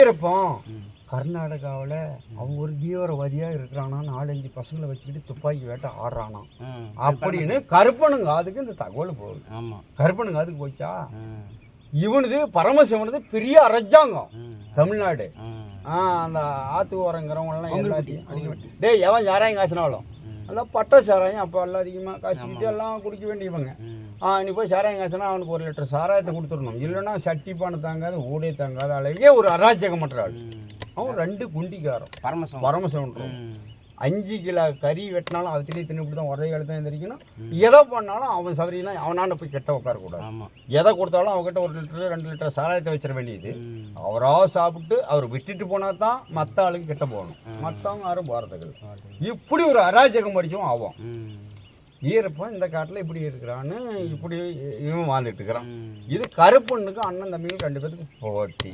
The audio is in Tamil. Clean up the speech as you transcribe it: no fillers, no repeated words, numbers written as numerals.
இருப்போம். கர்நாடகாவில் அவன் ஒரு தீவிரவாதியாக இருக்கிறானா, 4-5 பசங்களை வச்சுக்கிட்டு துப்பாக்கி வேட்டை ஆடுறானா அப்படின்னு கருப்பனுங்க அதுக்கு இந்த தகவல் போகுது. கருப்பனுங்க அதுக்கு போச்சா, இவனுது பரமசிவனது பெரிய அரசாங்கம் தமிழ்நாடு. அந்த ஆற்று ஓரங்கிறவங்கலாம் எல்லாத்தையும் டேய் எவன் சாராயம் காசினாலும் எல்லாம் பட்டை சாராயம் அப்போ எல்லாம் அதிகமாக காய்ச்சிக்கிட்டு எல்லாம் குடிக்க வேண்டியவங்க. நீ போய் சாராயம் காய்ச்சினா அவனுக்கு 1 லிட்டர் சாராயத்தை கொடுத்துடணும். இல்லைன்னா சட்டிப்பானை தாங்காது ஊடே தாங்காத அளவுக்கே ஒரு அராஜகம் பண்ணுறாள். அவன் 2 குண்டிக்காரன் பரமசிவன் 5 கிலோ கறி வெட்டினாலும் அதுலேயே தின்னுபிட்டு தான் ஒரே இடத்துல எழுந்திரிக்கணும். எதை பண்ணாலும் அவன் சவரினா அவனாண்ட போய் கெட்ட உட்காரக்கூடாது. எதை கொடுத்தாலும் அவங்ககிட்ட 1 லிட்டர் 2 லிட்டர் சாராயத்தை வச்சிட வேண்டியது. அவராக சாப்பிட்டு அவர் விட்டுட்டு போனால் தான் மற்ற ஆளுக்கு கெட்ட போகணும். மற்றவங்க யாரும் போகிறதுக்கு இப்படி ஒரு அராஜகம் படிச்சும் ஆகும். வீரப்பன் இந்த காட்டில் இப்படி இருக்கிறான்னு இப்படி இவன் வாழ்ந்துட்டு இருக்கிறான். இது கருப்பண்ணுக்கு அண்ணன் தம்பிகள் 2 பேருக்கு போட்டி.